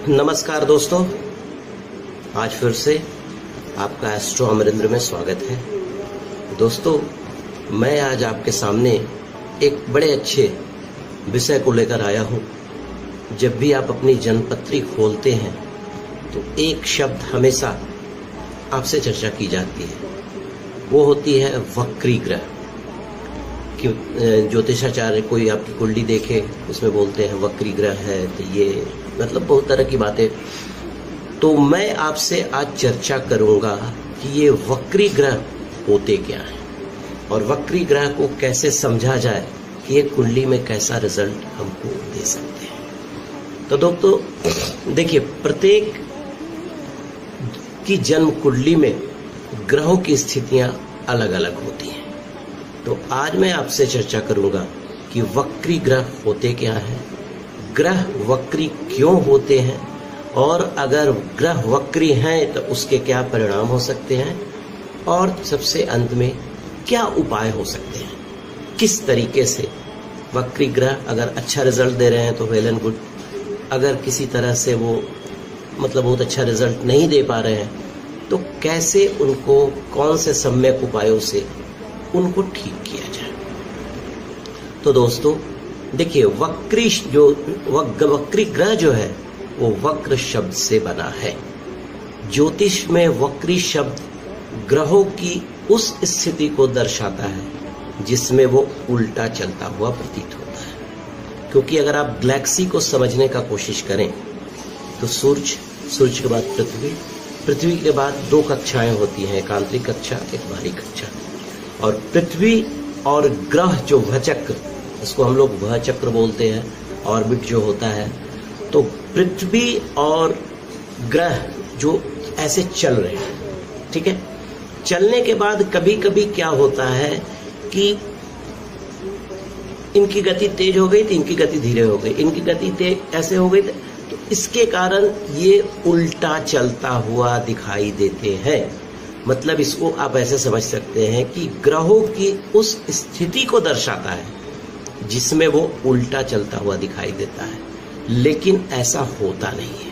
नमस्कार दोस्तों, आज फिर से आपका एस्ट्रो अमरिंद्र में स्वागत है। दोस्तों, मैं आज आपके सामने एक बड़े अच्छे विषय को लेकर आया हूँ। जब भी आप अपनी जन्मपत्री खोलते हैं तो एक शब्द हमेशा आपसे चर्चा की जाती है, वो होती है वक्री ग्रह। कि ज्योतिषाचार्य कोई आपकी कुंडली देखे, उसमें बोलते हैं वक्री ग्रह है, तो ये मतलब बहुत तरह की बातें। तो मैं आपसे आज चर्चा करूंगा कि ये वक्री ग्रह होते क्या हैं और वक्री ग्रह को कैसे समझा जाए कि ये कुंडली में कैसा रिजल्ट हमको दे सकते हैं। तो दोस्तों देखिए, प्रत्येक की जन्म कुंडली में ग्रहों की स्थितियां अलग अलग होती हैं। तो आज मैं आपसे चर्चा करूंगा कि वक्री ग्रह होते क्या हैं, ग्रह वक्री क्यों होते हैं, और अगर ग्रह वक्री हैं तो उसके क्या परिणाम हो सकते हैं, और सबसे अंत में क्या उपाय हो सकते हैं। किस तरीके से वक्री ग्रह अगर अच्छा रिजल्ट दे रहे हैं तो वेल एंड गुड, अगर किसी तरह से वो मतलब बहुत अच्छा रिजल्ट नहीं दे पा रहे हैं तो कैसे उनको, कौन से सम्यक उपायों से उनको ठीक किया जाए। तो दोस्तों देखिए, वक्री ग्रह जो है वो वक्र शब्द से बना है। ज्योतिष में वक्री शब्द ग्रहों की उस स्थिति को दर्शाता है जिसमें वो उल्टा चलता हुआ प्रतीत होता है। क्योंकि अगर आप गैलेक्सी को समझने का कोशिश करें तो सूर्य के बाद पृथ्वी के बाद दो कक्षाएं होती हैं, एक आंतरिक कक्षा, एक बाहरी कक्षा। और पृथ्वी और ग्रह जो भचक्र, इसको हम लोग वह चक्र बोलते हैं, ऑर्बिट जो होता है, तो पृथ्वी और ग्रह जो ऐसे चल रहे हैं, ठीक है। चलने के बाद कभी कभी क्या होता है कि इनकी गति तेज हो गई तो इनकी गति धीरे हो गई, इनकी गति तेज ऐसे हो गई, तो इसके कारण ये उल्टा चलता हुआ दिखाई देते हैं। मतलब इसको आप ऐसे समझ सकते हैं कि ग्रहों की उस स्थिति को दर्शाता है जिसमें वो उल्टा चलता हुआ दिखाई देता है। लेकिन ऐसा होता नहीं है,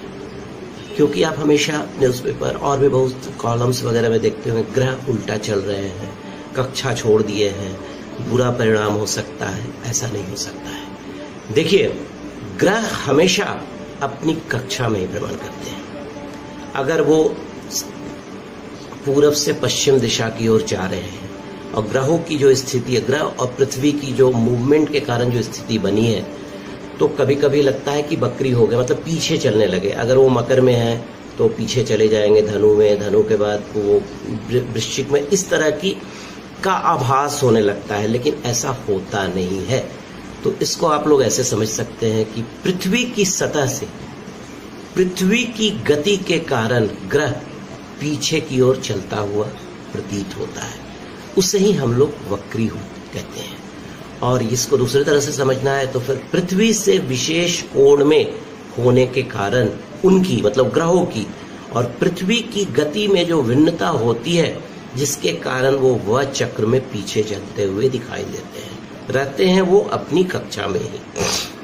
क्योंकि आप हमेशा न्यूज़पेपर और भी बहुत कॉलम्स वगैरह में देखते होंगे, ग्रह उल्टा चल रहे हैं, कक्षा छोड़ दिए हैं, बुरा परिणाम हो सकता है। ऐसा नहीं हो सकता है। देखिए, ग्रह हमेशा अपनी कक्षा में ही भ्रमण करते हैं। अगर वो पूरब से पश्चिम दिशा की ओर जा रहे हैं और ग्रहों की जो स्थिति है, ग्रह और पृथ्वी की जो मूवमेंट के कारण जो स्थिति बनी है, तो कभी कभी लगता है कि वक्री हो गए, मतलब पीछे चलने लगे। अगर वो मकर में है तो पीछे चले जाएंगे धनु में, धनु के बाद वो वृश्चिक में, इस तरह की का आभास होने लगता है। लेकिन ऐसा होता नहीं है। तो इसको आप लोग ऐसे समझ सकते हैं कि पृथ्वी की सतह से, पृथ्वी की गति के कारण ग्रह पीछे की ओर चलता हुआ प्रतीत होता है, उसे ही हम लोग वक्री कहते हैं। और इसको दूसरी तरह से समझना है तो फिर पृथ्वी से विशेष कोण में होने के कारण उनकी, मतलब ग्रहों की और पृथ्वी की गति में जो भिन्नता होती है, जिसके कारण वो वह चक्र में पीछे चलते हुए दिखाई देते हैं, रहते हैं वो अपनी कक्षा में ही।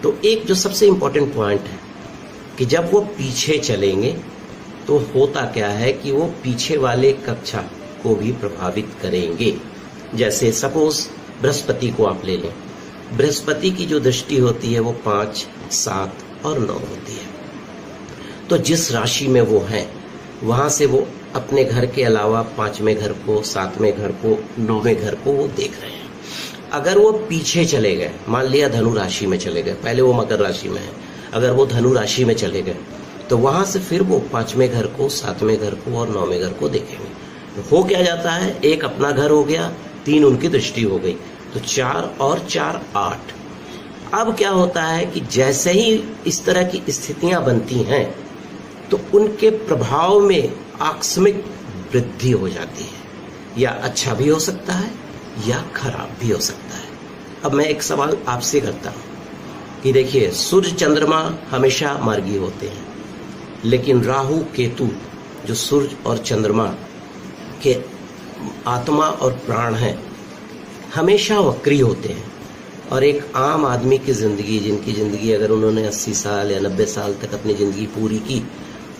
तो एक जो सबसे इंपॉर्टेंट पॉइंट है कि जब वो पीछे चलेंगे तो होता क्या है कि वो पीछे वाले कक्षा को भी प्रभावित करेंगे। जैसे सपोज बृहस्पति को आप ले लें, बृहस्पति की जो दृष्टि होती है वो 5, 7 और 9 होती है। तो जिस राशि में वो हैं वहां से वो अपने घर के अलावा 5वें घर को, 7वें घर को, 9वें घर को वो देख रहे हैं। अगर वो पीछे चले गए, मान लिया धनु राशि में चले गए, पहले वो मकर राशि में है, अगर वो धनु राशि में चले गए तो वहां से फिर वो 5वें घर को, 7वें घर को और 9वें घर को देखेंगे। तो हो क्या जाता है, एक अपना घर हो गया, 3 उनकी दृष्टि हो गई, तो 4 और 4 8। अब क्या होता है कि जैसे ही इस तरह की स्थितियां बनती हैं तो उनके प्रभाव में आकस्मिक वृद्धि हो जाती है। या अच्छा भी हो सकता है या खराब भी हो सकता है। अब मैं एक सवाल आपसे करता हूं कि देखिए, सूर्य चंद्रमा हमेशा मार्गी होते हैं, लेकिन राहु केतु जो सूर्य और चंद्रमा के आत्मा और प्राण हैं, हमेशा वक्री होते हैं। और एक आम आदमी की ज़िंदगी, जिनकी ज़िंदगी अगर उन्होंने 80 साल या 90 साल तक अपनी ज़िंदगी पूरी की,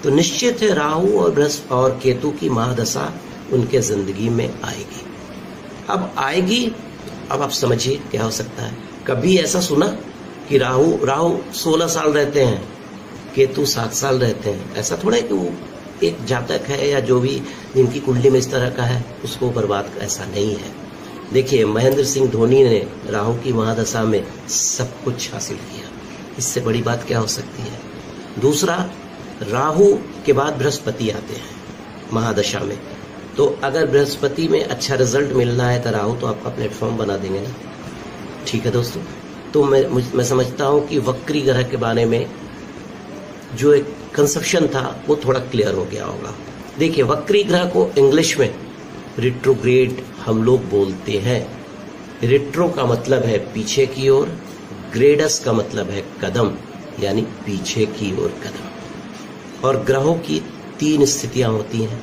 तो निश्चित है राहु और बृहस्पति और केतु की महादशा उनके ज़िंदगी में आएगी। अब आएगी, अब आप समझिए क्या हो सकता है। कभी ऐसा सुना कि राहु 16 साल रहते हैं, केतु 7 साल रहते हैं? ऐसा थोड़ा है कि वो एक जातक है या जो भी जिनकी कुंडली में इस तरह का है उसको बर्बाद, ऐसा नहीं है। देखिए, महेंद्र सिंह धोनी ने राहु की महादशा में सब कुछ हासिल किया, इससे बड़ी बात क्या हो सकती है। दूसरा, राहु के बाद बृहस्पति आते हैं महादशा में, तो अगर बृहस्पति में अच्छा रिजल्ट मिलना है तो राहु तो आपका प्लेटफॉर्म बना देंगे ना। ठीक है दोस्तों, तो मैं समझता हूं कि वक्री ग्रह के बारे में जो एक कंसेप्शन था वो थोड़ा क्लियर हो गया होगा। देखिए, वक्री ग्रह को इंग्लिश में रिट्रोग्रेड हम लोग बोलते हैं। रिट्रो का मतलब है पीछे की ओर, ग्रेडस का मतलब है कदम, यानी पीछे की ओर कदम। और ग्रहों की 3 स्थितियां होती हैं।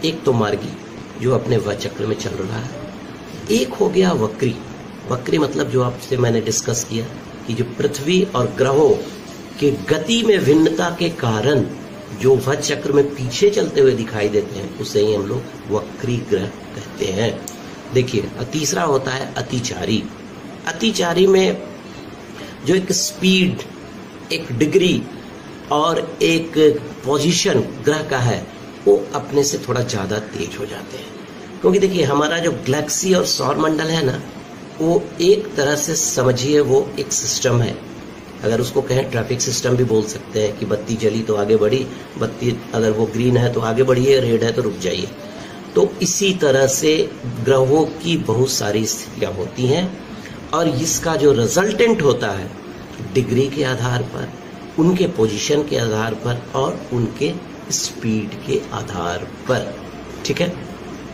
एक तो मार्गी जो अपने वचक्र में चल रहा है, एक हो गया वक्री। वक्री मतलब जो आपसे मैंने डिस्कस किया कि जो पृथ्वी और ग्रहों के गति में भिन्नता के कारण जो वचक्र में पीछे चलते हुए दिखाई देते हैं, उसे ही हम लोग वक्री ग्रह कहते हैं। देखिए, तीसरा होता है अतिचारी। अतिचारी में जो एक स्पीड, एक डिग्री और एक पोजीशन ग्रह का है, वो अपने से थोड़ा ज्यादा तेज हो जाते हैं। क्योंकि देखिए, हमारा जो गैलेक्सी और सौर मंडल है ना, वो एक तरह से समझिए वो एक सिस्टम है। अगर उसको कहें ट्रैफिक सिस्टम भी बोल सकते हैं कि बत्ती जली तो आगे बढ़ी, बत्ती अगर वो ग्रीन है तो आगे बढ़िए, रेड है तो रुक जाइए। तो इसी तरह से ग्रहों की बहुत सारी स्थितियां होती हैं और इसका जो रिजल्टेंट होता है डिग्री के आधार पर, उनके पोजीशन के आधार पर और उनके स्पीड के आधार पर। ठीक है,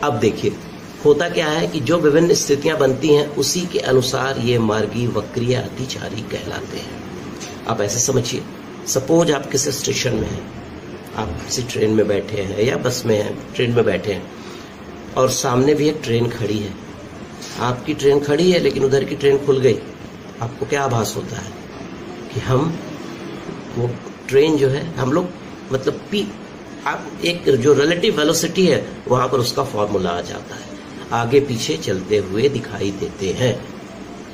अब देखिए होता क्या है कि जो विभिन्न स्थितियां बनती हैं उसी के अनुसार ये मार्गी, वक्री या अतिचारी कहलाते हैं। आप ऐसे समझिए, सपोज आप किसी स्टेशन में हैं, आप किसी ट्रेन में बैठे हैं या बस में हैं, ट्रेन में बैठे हैं और सामने भी एक ट्रेन खड़ी है। आपकी ट्रेन खड़ी है लेकिन उधर की ट्रेन खुल गई। आपको क्या आभास होता है कि हम वो ट्रेन जो है हम लोग मतलब आप एक जो रिलेटिव वेलोसिटी है वहां पर उसका फॉर्मूला आ जाता है, आगे पीछे चलते हुए दिखाई देते हैं।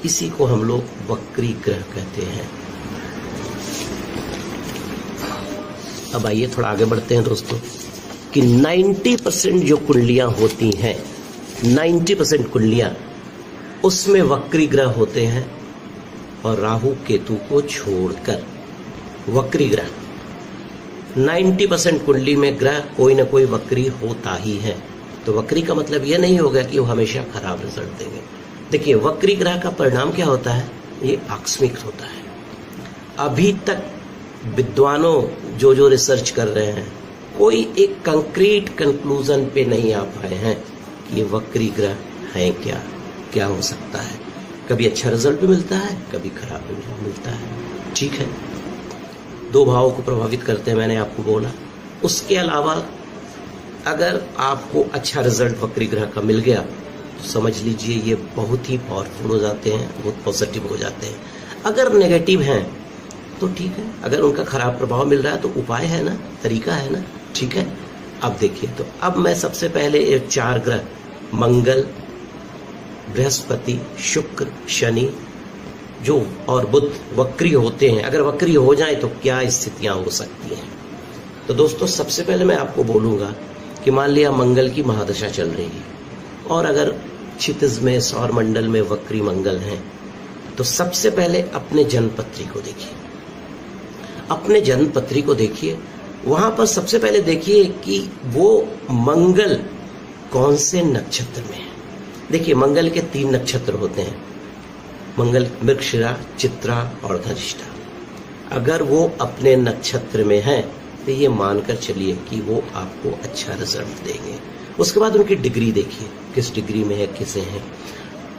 इसी को हम लोग वक्री ग्रह कहते हैं। अब आइए थोड़ा आगे बढ़ते हैं दोस्तों कि 90% जो कुंडलियां होती हैं, 90% कुंडलियां उसमें वक्री ग्रह होते हैं। और राहु केतु को छोड़कर वक्री ग्रह 90% कुंडली में ग्रह कोई ना कोई वक्री होता ही है। तो वक्री का मतलब यह नहीं होगा कि वो हमेशा खराब रिजल्ट देंगे। देखिए, वक्री ग्रह का परिणाम क्या होता है, ये आकस्मिक होता है। अभी तक विद्वानों जो रिसर्च कर रहे हैं, कोई एक कंक्रीट कंक्लूजन पे नहीं आ पाए हैं कि ये वक्री ग्रह है क्या हो सकता है। कभी अच्छा रिजल्ट भी मिलता है, कभी खराब भी मिलता है। ठीक है, 2 भावों को प्रभावित करते हैं, मैंने आपको बोला। उसके अलावा अगर आपको अच्छा रिजल्ट वक्री ग्रह का मिल गया तो समझ लीजिए ये बहुत ही पावरफुल हो जाते हैं, बहुत पॉजिटिव हो जाते हैं। अगर नेगेटिव हैं तो ठीक है, अगर उनका खराब प्रभाव मिल रहा है तो उपाय है ना, तरीका है ना। ठीक है, अब देखिए, तो अब मैं सबसे पहले ये 4 ग्रह मंगल, बृहस्पति, शुक्र, शनि जो और बुध वक्री होते हैं, अगर वक्री हो जाए तो क्या स्थितियां हो सकती हैं। तो दोस्तों, सबसे पहले मैं आपको बोलूंगा कि मान लिया मंगल की महादशा चल रही है और अगर क्षितिज में सौर मंडल में वक्री मंगल हैं, तो सबसे पहले अपने जन्मपत्री को देखिए। अपने जन्मपत्री को देखिए, वहां पर सबसे पहले देखिए कि वो मंगल कौन से नक्षत्र में है। देखिए, मंगल के 3 नक्षत्र होते हैं, मंगल, मृगशिरा, चित्रा और धनिष्ठा। अगर वो अपने नक्षत्र में है तो ये मानकर चलिए कि वो आपको अच्छा रिजल्ट देंगे। उसके बाद उनकी डिग्री देखिए, किस डिग्री में है, किसे है।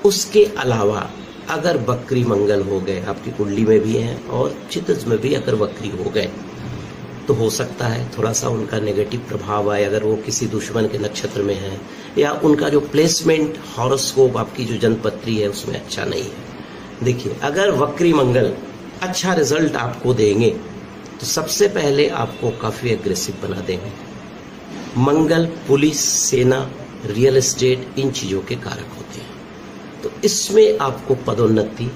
उसके अलावा अगर वक्री मंगल हो गए, आपकी कुंडली में भी हैं और क्षितिज में भी अगर वक्री हो गए, तो हो सकता है थोड़ा सा उनका नेगेटिव प्रभाव आए। अगर वो किसी दुश्मन के नक्षत्र में है या उनका जो प्लेसमेंट हॉरोस्कोप, आपकी जो जन्मपत्री है, उसमें अच्छा नहीं है, देखिए, अगर वक्री मंगल अच्छा रिजल्ट आपको देंगे तो सबसे पहले आपको काफी एग्रेसिव बना देंगे। मंगल पुलिस, सेना, रियल एस्टेट इन चीजों के कारक होते हैं, तो इसमें आपको पदोन्नति,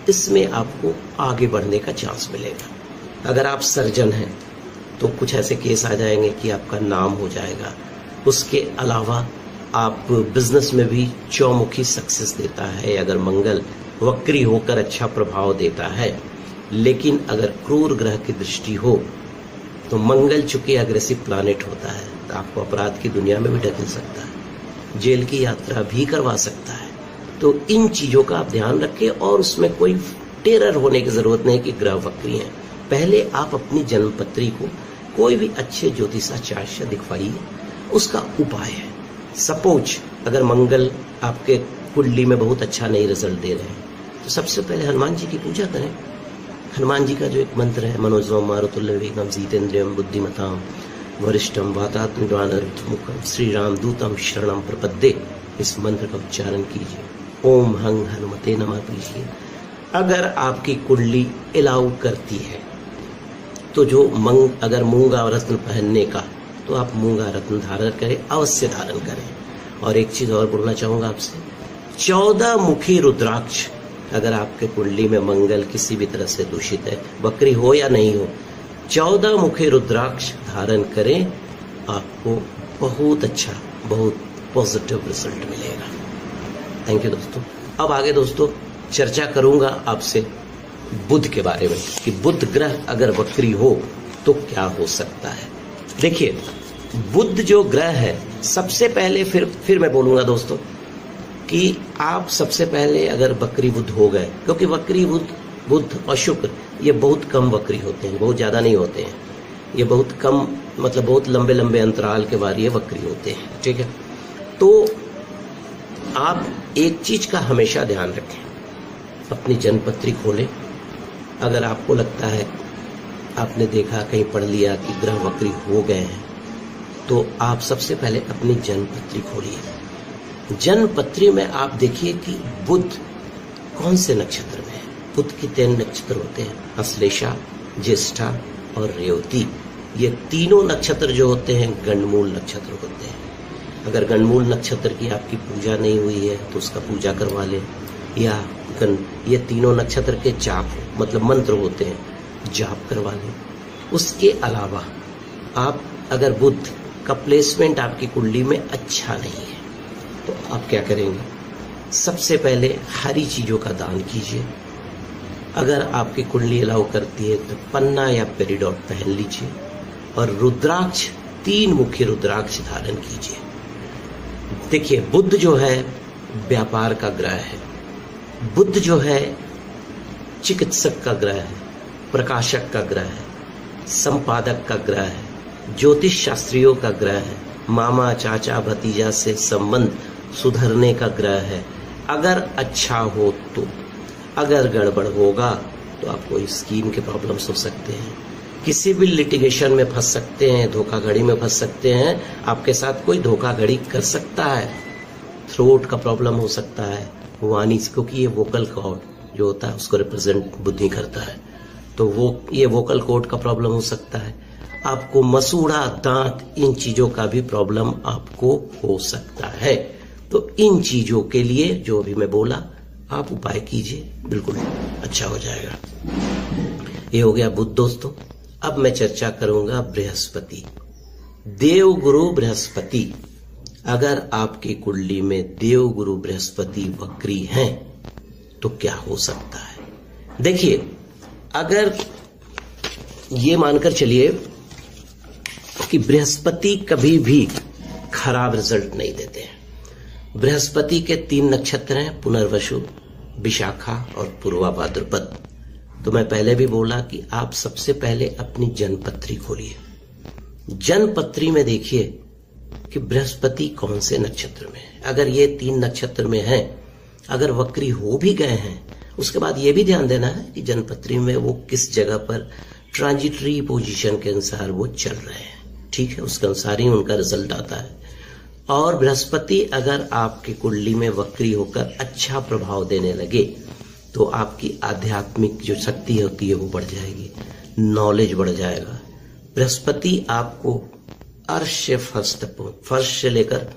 इसमें आपको आगे बढ़ने का चांस मिलेगा। अगर आप सर्जन हैं तो कुछ ऐसे केस आ जाएंगे कि आपका नाम हो जाएगा। उसके अलावा आप बिजनेस में भी चौमुखी सक्सेस देता है अगर मंगल वक्री होकर अच्छा प्रभाव देता है। लेकिन अगर क्रूर ग्रह की दृष्टि हो तो मंगल चूंकि अग्रेसिव प्लैनेट होता है तो आपको अपराध की दुनिया में भी ढकेल सकता है, जेल की यात्रा भी करवा सकता है। तो इन चीजों का आप ध्यान रखें और उसमें कोई टेरर होने की जरूरत नहीं कि ग्रह वक्री हैं। पहले आप अपनी जन्मपत्री को कोई भी अच्छे ज्योतिषाचार्य से दिखवाइए, उसका उपाय है। सपोज अगर मंगल आपके कुंडली में बहुत अच्छा नहीं रिजल्ट दे रहे हैं तो सबसे पहले हनुमान जी की पूजा करें। हनुमान जी का जो एक मंत्र है, मनोजवम मारुतुल्य वेगम जितेन्द्रियम बुद्धिमताम वरिष्ठम वातात्मजानमुखम श्री राम दूतम शरणम प्रपद्ये, इस मंत्र का उच्चारण कीजिए। ओम हंग हनुमते नमः कीजिए। अगर आपकी कुंडली अलाउ करती है तो जो अगर मूंगा रत्न पहनने का, तो आप मूंगा रत्न धारण करें, अवश्य धारण करें। और एक चीज और बोलना चाहूंगा आपसे, 14 मुखी रुद्राक्ष, अगर आपके कुंडली में मंगल किसी भी तरह से दूषित है, वक्री हो या नहीं हो, 14 मुखी रुद्राक्ष धारण करें, आपको बहुत अच्छा, बहुत पॉजिटिव रिजल्ट मिलेगा। थैंक यू दोस्तों। अब आगे दोस्तों चर्चा करूंगा आपसे बुध के बारे में कि बुध ग्रह अगर वक्री हो तो क्या हो सकता है। देखिए, बुध जो ग्रह है, सबसे पहले फिर मैं बोलूंगा दोस्तों कि आप सबसे पहले अगर वक्री बुध हो गए, क्योंकि वक्री बुध और शुक्र ये बहुत कम वक्री होते हैं, बहुत ज्यादा नहीं होते हैं, ये बहुत कम, मतलब बहुत लंबे लंबे अंतराल के बाद ये वक्री होते हैं, ठीक है। तो आप एक चीज का हमेशा ध्यान रखें, अपनी जन्मपत्री खोलें। अगर आपको लगता है, आपने देखा कहीं पढ़ लिया कि ग्रह वक्री हो गए हैं, तो आप सबसे पहले अपनी जन्मपत्री खोलिए। जन्मपत्री में आप देखिए कि बुध कौन से नक्षत्र में है। बुध के 3 नक्षत्र होते हैं, अश्लेषा, ज्येष्ठा और रेवती। ये तीनों नक्षत्र जो होते हैं गणमूल नक्षत्र होते हैं। अगर गणमूल नक्षत्र की आपकी पूजा नहीं हुई है तो उसका पूजा करवा लें, या ये तीनों नक्षत्र के जाप, मतलब मंत्र होते हैं, जाप करवा लें। उसके अलावा आप अगर बुध का प्लेसमेंट आपकी कुंडली में अच्छा नहीं है तो आप क्या करेंगे, सबसे पहले हरी चीजों का दान कीजिए। अगर आपकी कुंडली अलाउ करती है तो पन्ना या पेरिडॉट पहन लीजिए और रुद्राक्ष, 3 मुखी रुद्राक्ष धारण कीजिए। देखिए, बुध जो है व्यापार का ग्रह है, बुध जो है चिकित्सक का ग्रह है, प्रकाशक का ग्रह है, संपादक का ग्रह है, ज्योतिष शास्त्रियों का ग्रह है, मामा चाचा भतीजा से संबंध सुधरने का ग्रह है। अगर अच्छा हो तो, अगर गड़बड़ होगा तो आपको स्किन के प्रॉब्लम्स हो सकते हैं, किसी भी लिटिगेशन में फंस सकते हैं, धोखाधड़ी में फंस सकते हैं, आपके साथ कोई धोखाधड़ी कर सकता है, थ्रोट का प्रॉब्लम हो सकता है, वाणी, क्योंकि ये वोकल कॉर्ड जो होता है उसको रिप्रेजेंट बुद्धि करता है, तो ये वोकल कॉर्ड का प्रॉब्लम हो सकता है। आपको मसूड़ा, दांत, इन चीजों का भी प्रॉब्लम आपको हो सकता है। तो इन चीजों के लिए जो भी मैं बोला आप उपाय कीजिए, बिल्कुल अच्छा हो जाएगा। ये हो गया बुध दोस्तों। अब मैं चर्चा करूंगा बृहस्पति, देवगुरु बृहस्पति। अगर आपकी कुंडली में देवगुरु बृहस्पति वक्री हैं तो क्या हो सकता है। देखिए, अगर ये मानकर चलिए कि बृहस्पति कभी भी खराब रिजल्ट नहीं देते हैं। बृहस्पति के 3 नक्षत्र हैं, पुनर्वसु, विशाखा और पूर्वा भाद्रपद। तो मैं पहले भी बोला कि आप सबसे पहले अपनी जन्मपत्री खोलिए। जन्मपत्री में देखिए कि बृहस्पति कौन से नक्षत्र में है। अगर ये 3 नक्षत्र में है, अगर वक्री हो भी गए हैं, उसके बाद ये भी ध्यान देना है कि जन्मपत्री में वो किस जगह पर ट्रांजिटरी पोजीशन के अनुसार वो चल रहे हैं, ठीक है, उसके अनुसार ही उनका रिजल्ट आता है। और बृहस्पति अगर आपकी कुंडली में वक्री होकर अच्छा प्रभाव देने लगे तो तो आपकी आध्यात्मिक जो शक्ति होती है वो बढ़ जाएगी, नॉलेज बढ़ जाएगा। बृहस्पति आपको अर्श से फर्श से लेकर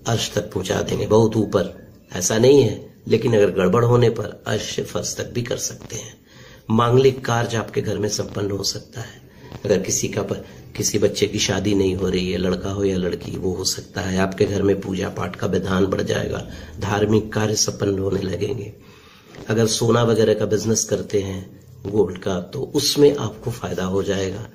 अर्श तक पहुंचा देंगे, बहुत ऊपर ऐसा नहीं है, लेकिन अगर गड़बड़ होने पर अर्श से फर्श तक भी कर सकते हैं। मांगलिक कार्य आपके घर में संपन्न हो सकता है। अगर किसी बच्चे की शादी नहीं हो रही है, लड़का हो या लड़की, वो हो सकता है। आपके घर में पूजा पाठ का विधान बढ़ जाएगा, धार्मिक कार्य संपन्न होने लगेंगे। अगर सोना वगैरह का बिजनेस करते हैं, गोल्ड का, तो उसमें आपको फायदा हो जाएगा।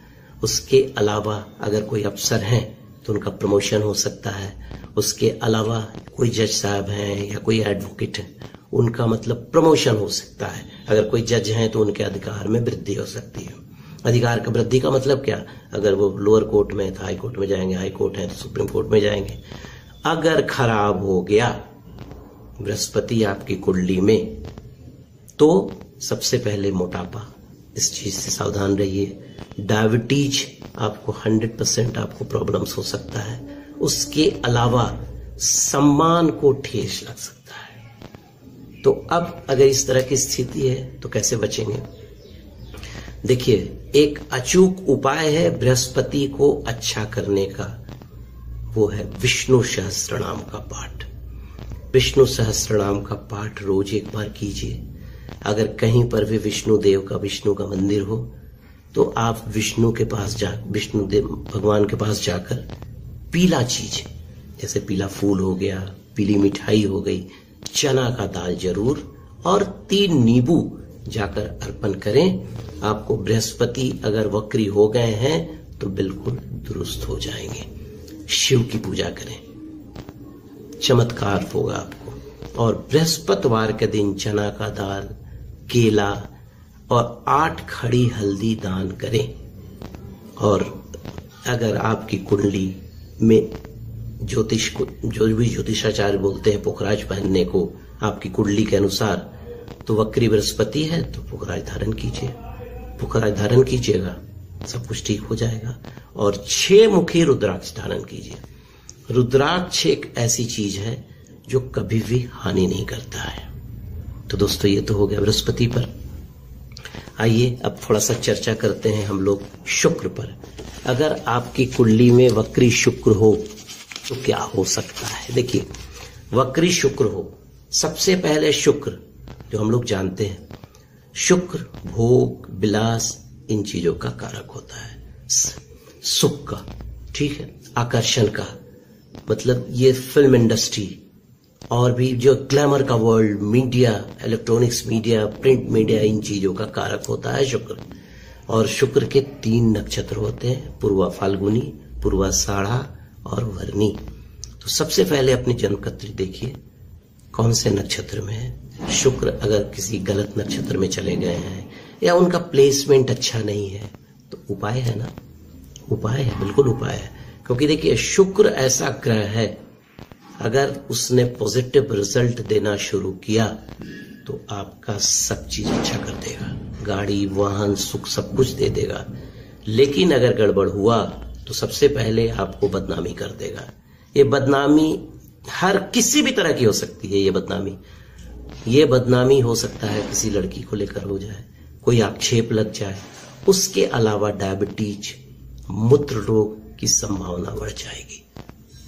उसके अलावा अगर कोई अफसर हैं तो उनका प्रमोशन हो सकता है। उसके अलावा कोई जज साहब हैं या कोई एडवोकेट है, उनका मतलब प्रमोशन हो सकता है। अगर कोई जज हैं तो उनके अधिकार में वृद्धि हो सकती है। अधिकार का वृद्धि का मतलब क्या? अगर वो लोअर कोर्ट में तो हाई कोर्ट में जाएंगे, हाई कोर्ट है तो सुप्रीम कोर्ट में जाएंगे। अगर खराब हो गया बृहस्पति आपकी कुंडली में, तो सबसे पहले मोटापा, इस चीज से सावधान रहिए। डायबिटीज आपको 100% आपको प्रॉब्लम्स हो सकता है। उसके अलावा सम्मान को ठेस लग सकता है। तो अब अगर इस तरह की स्थिति है तो कैसे बचेंगे? देखिए, एक अचूक उपाय है बृहस्पति को अच्छा करने का, वो है विष्णु सहस्त्रनाम का पाठ। विष्णु सहस्त्रनाम का पाठ रोज एक बार कीजिए। अगर कहीं पर भी विष्णु का मंदिर हो तो आप विष्णु देव भगवान के पास जाकर पीला चीज, जैसे पीला फूल हो गया, पीली मिठाई हो गई, चना का दाल जरूर, और 3 नींबू जाकर अर्पण करें। आपको बृहस्पति अगर वक्री हो गए हैं तो बिल्कुल दुरुस्त हो जाएंगे। शिव की पूजा करें, चमत्कार होगा आपको। और बृहस्पतिवार के दिन चना का दाल, केला और 8 खड़ी हल्दी दान करें। और अगर आपकी कुंडली में ज्योतिष को, जो भी ज्योतिषाचार्य बोलते हैं पुखराज पहनने को, आपकी कुंडली के अनुसार, तो वक्री बृहस्पति है तो पुखराज धारण कीजिए। पुखराज धारण कीजिएगा, सब कुछ ठीक हो जाएगा। और 6 मुखी रुद्राक्ष धारण कीजिए। रुद्राक्ष एक ऐसी चीज है जो कभी भी हानि नहीं करता है। तो दोस्तों, ये तो हो गया बृहस्पति पर। आइए अब थोड़ा सा चर्चा करते हैं हम लोग शुक्र पर। अगर आपकी कुंडली में वक्री शुक्र हो तो क्या हो सकता है? देखिए, वक्री शुक्र हो, सबसे पहले शुक्र जो हम लोग जानते हैं, शुक्र भोग विलास इन चीजों का कारक होता है, सुख का, ठीक है, आकर्षण का, मतलब ये फिल्म इंडस्ट्री और भी जो ग्लैमर का world, media, electronics media, print media, इन चीजों का कारक होता है शुक्र। और शुक्र के 3 नक्षत्र होते हैं, पूर्वा फाल्गुनी, पूर्वाषाढ़ा और वर्णी। तो सबसे पहले अपनी जन्मकुंडली देखिए कौन से नक्षत्र में है शुक्र। अगर किसी गलत नक्षत्र में चले गए हैं या उनका प्लेसमेंट अच्छा नहीं है तो उपाय है ना, उपाय है, बिल्कुल उपाय है। क्योंकि देखिए, शुक्र ऐसा ग्रह है, अगर उसने पॉजिटिव रिजल्ट देना शुरू किया तो आपका सब चीज अच्छा कर देगा, गाड़ी, वाहन, सुख सब कुछ दे देगा। लेकिन अगर गड़बड़ हुआ तो सबसे पहले आपको बदनामी कर देगा। ये बदनामी हर किसी भी तरह की हो सकती है। ये बदनामी हो सकता है किसी लड़की को लेकर हो जाए, कोई आक्षेप लग जाए। उसके अलावा डायबिटीज, मूत्र रोग की संभावना बढ़ जाएगी।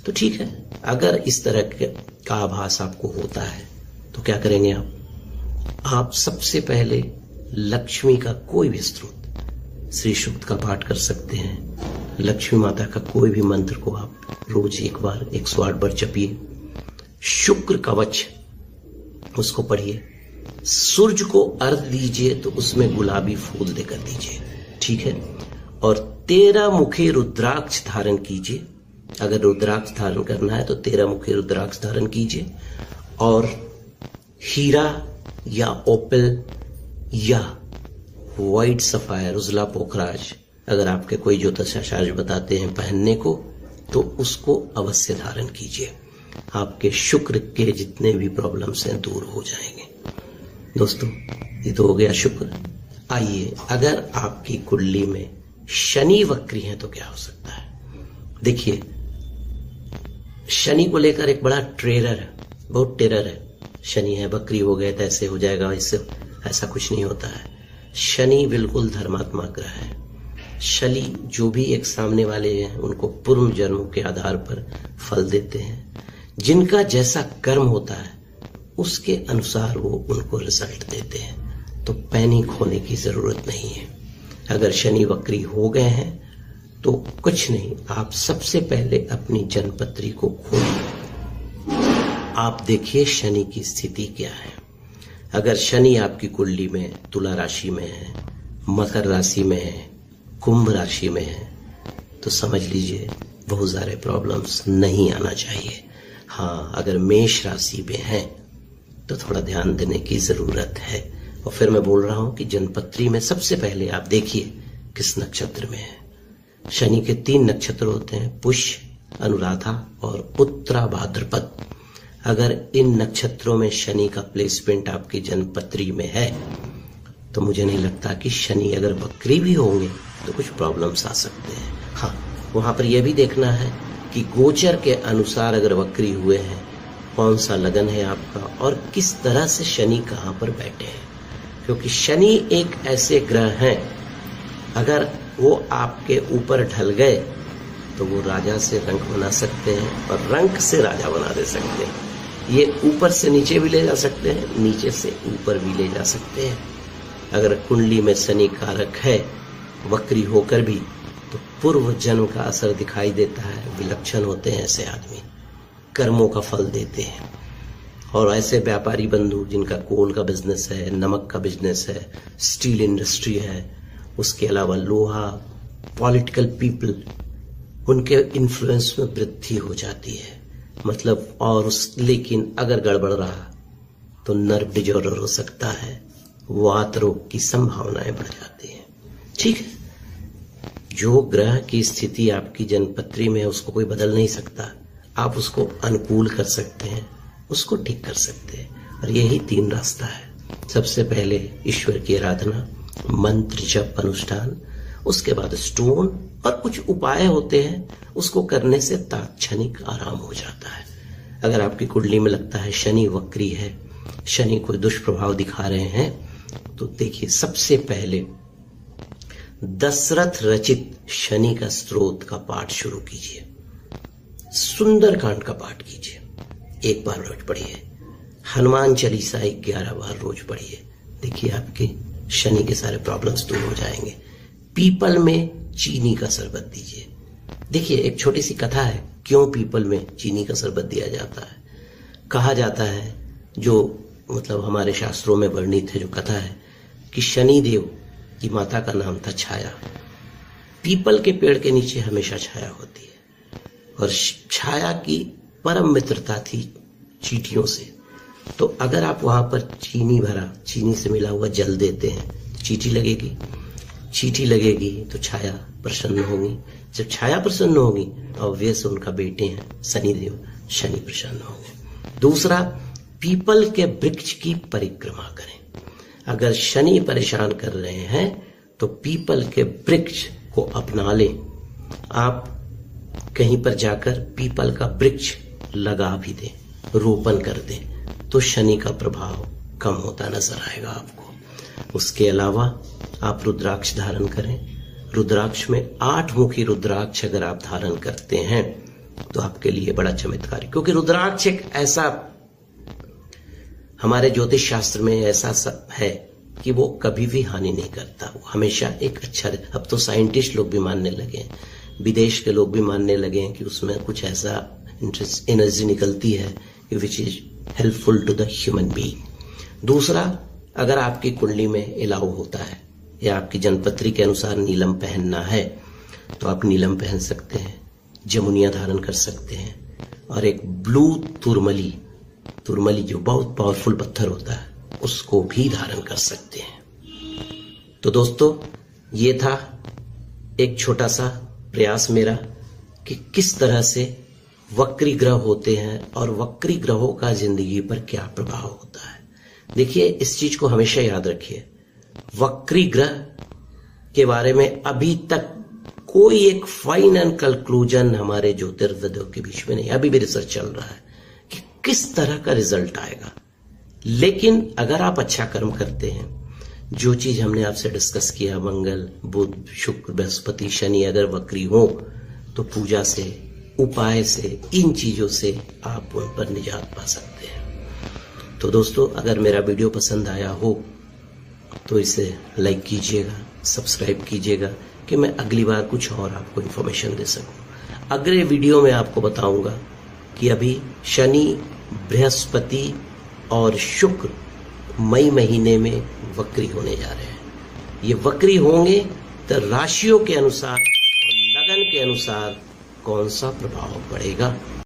तो ठीक है, अगर इस तरह का आभास आपको होता है तो क्या करेंगे आप सबसे पहले लक्ष्मी का कोई भी स्त्रोत, श्री सूक्त का पाठ कर सकते हैं। लक्ष्मी माता का कोई भी मंत्र को आप रोज एक बार 108 बार जपिए। शुक्र कवच उसको पढ़िए। सूर्य को अर्घ दीजिए तो उसमें गुलाबी फूल देकर दीजिए, ठीक है। और 13 मुखी रुद्राक्ष धारण कीजिए। अगर रुद्राक्ष धारण करना है तो 13 मुखी रुद्राक्ष धारण कीजिए। और हीरा या ओपल या व्हाइट सफायर, उजला पोखराज, अगर आपके कोई ज्योतिषाचार्य बताते हैं पहनने को तो उसको अवश्य धारण कीजिए। आपके शुक्र के जितने भी प्रॉब्लम्स हैं दूर हो जाएंगे। दोस्तों, ये तो हो गया शुक्र। आइए, अगर आपकी कुंडली में शनि वक्री है तो क्या हो सकता है? देखिए, शनि को लेकर एक बड़ा बहुत टेरर है शनि है वक्री हो गए तो ऐसे हो जाएगा, इससे ऐसा कुछ नहीं होता है। शनि बिल्कुल धर्मात्मा ग्रह है। शनि जो भी एक सामने वाले हैं उनको पूर्व जन्मों के आधार पर फल देते हैं। जिनका जैसा कर्म होता है उसके अनुसार वो उनको रिजल्ट देते हैं। तो पैनिक होने की जरूरत नहीं है। अगर शनि वक्री हो गए हैं तो कुछ नहीं, आप सबसे पहले अपनी जन्मपत्री को खोलिए, आप देखिए शनि की स्थिति क्या है। अगर शनि आपकी कुंडली में तुला राशि में है, मकर राशि में है, कुंभ राशि में है, तो समझ लीजिए बहुत सारे प्रॉब्लम्स नहीं आना चाहिए। हाँ, अगर मेष राशि में है तो थोड़ा ध्यान देने की जरूरत है। और फिर मैं बोल रहा हूं कि जन्मपत्री में सबसे पहले आप देखिए किस नक्षत्र में है। शनि के 3 नक्षत्र होते हैं, पुष्य, अनुराधा और उत्तरा भाद्रपद। अगर इन नक्षत्रों में शनि का प्लेसमेंट आपकी जन्मपत्री में है तो मुझे नहीं लगता कि शनि अगर वक्री भी होंगे तो कुछ प्रॉब्लम्स आ सकते हैं। हाँ, वहां पर यह भी देखना है कि गोचर के अनुसार अगर वक्री हुए हैं, कौन सा लगन है आपका और किस तरह से शनि कहां पर बैठे हैं। क्योंकि शनि एक ऐसे ग्रह हैं, अगर वो आपके ऊपर ढल गए तो वो राजा से रंक बना सकते हैं और रंक से राजा बना दे सकते हैं। ये ऊपर से नीचे भी ले जा सकते हैं, नीचे से ऊपर भी ले जा सकते हैं। अगर कुंडली में शनि कारक है वक्री होकर भी तो पूर्व जन्म का असर दिखाई देता है। विलक्षण होते हैं ऐसे आदमी, कर्मों का फल देते हैं। और ऐसे व्यापारी बंधु जिनका कोल का बिजनेस है, नमक का बिजनेस है, स्टील इंडस्ट्री है, उसके अलावा लोहा, पॉलिटिकल पीपल, उनके इन्फ्लुएंस में वृद्धि हो जाती है। मतलब लेकिन अगर गड़बड़ रहा तो नर्व डिजॉर्डर हो सकता है, वात रोग की संभावनाएं बढ़ जाती हैं। ठीक है, जो ग्रह की स्थिति आपकी जन्मपत्री में है उसको कोई बदल नहीं सकता। आप उसको अनुकूल कर सकते हैं, उसको ठीक कर सकते हैं, और यही 3 रास्ता है। सबसे पहले ईश्वर की आराधना, मंत्र जप अनुष्ठान, उसके बाद स्टोन और कुछ उपाय होते हैं, उसको करने से तात्क्षणिक आराम हो जाता है। अगर आपकी कुंडली में लगता है शनि वक्री है, शनि कोई दुष्प्रभाव दिखा रहे हैं, तो देखिए सबसे पहले दशरथ रचित शनि का स्तोत्र का पाठ शुरू कीजिए। सुंदर कांड का पाठ कीजिए, 1 बार रोज पढ़िए। हनुमान चालीसा 11 बार रोज पढ़िए। देखिए आपके शनि के सारे प्रॉब्लम्स दूर हो जाएंगे। पीपल में चीनी का शरबत दीजिए। देखिए एक छोटी सी कथा है, क्यों पीपल में चीनी का शरबत दिया जाता है। कहा जाता है, जो मतलब हमारे शास्त्रों में वर्णित है जो कथा है, कि शनि देव की माता का नाम था छाया। पीपल के पेड़ के नीचे हमेशा छाया होती है और छाया की परम मित्रता थी चींटियों से। तो अगर आप वहां पर चीनी भरा, चीनी से मिला हुआ जल देते हैं, चींटी लगेगी तो छाया प्रसन्न होगी। जब छाया प्रसन्न होगी तो ऑब्वियस उनका बेटे हैं शनिदेव, शनि प्रसन्न होंगे। दूसरा, पीपल के वृक्ष की परिक्रमा करें। अगर शनि परेशान कर रहे हैं तो पीपल के वृक्ष को अपना लें। आप कहीं पर जाकर पीपल का वृक्ष लगा भी दें, रोपण कर दें, तो शनि का प्रभाव कम होता नजर आएगा आपको। उसके अलावा आप रुद्राक्ष धारण करें। रुद्राक्ष में 8 मुखी रुद्राक्ष अगर आप धारण करते हैं तो आपके लिए बड़ा चमत्कारी, क्योंकि रुद्राक्ष एक ऐसा, हमारे ज्योतिष शास्त्र में ऐसा सब है कि वो कभी भी हानि नहीं करता, वो हमेशा एक अच्छा। अब तो साइंटिस्ट लोग भी मानने लगे हैं, विदेश के लोग भी मानने लगे हैं कि उसमें कुछ ऐसा एनर्जी निकलती है which is helpful to the human being. दूसरा, अगर आपकी कुंडली में इलाव होता है या आपकी जन्मपत्री के अनुसार नीलम पहनना है तो आप नीलम पहन सकते हैं, जमुनिया धारण कर सकते हैं, और एक ब्लू तुरमली जो बहुत पावरफुल पत्थर होता है उसको भी धारण कर सकते हैं। तो दोस्तों, ये था एक छोटा सा प्रयास मेरा कि किस तरह से वक्री ग्रह होते हैं और वक्री ग्रहों का जिंदगी पर क्या प्रभाव होता है। देखिए, इस चीज को हमेशा याद रखिए, वक्री ग्रह के बारे में अभी तक कोई एक फाइनल कंक्लूजन हमारे ज्योतिर्विदों के बीच में नहीं। अभी भी रिसर्च चल रहा है कि किस तरह का रिजल्ट आएगा। लेकिन अगर आप अच्छा कर्म करते हैं, जो चीज हमने आपसे डिस्कस किया, मंगल, बुध, शुक्र, बृहस्पति, शनि अगर वक्री हो, तो पूजा से, उपाय से, इन चीजों से आप उन पर निजात पा सकते हैं। तो दोस्तों, अगर मेरा वीडियो पसंद आया हो तो इसे लाइक कीजिएगा, सब्सक्राइब कीजिएगा कि मैं अगली बार कुछ और आपको इन्फॉर्मेशन दे सकूं। अगले वीडियो में आपको बताऊंगा कि अभी शनि, बृहस्पति और शुक्र मई महीने में वक्री होने जा रहे हैं। ये वक्री होंगे तो राशियों के अनुसार और लगन के अनुसार कौन सा प्रभाव पड़ेगा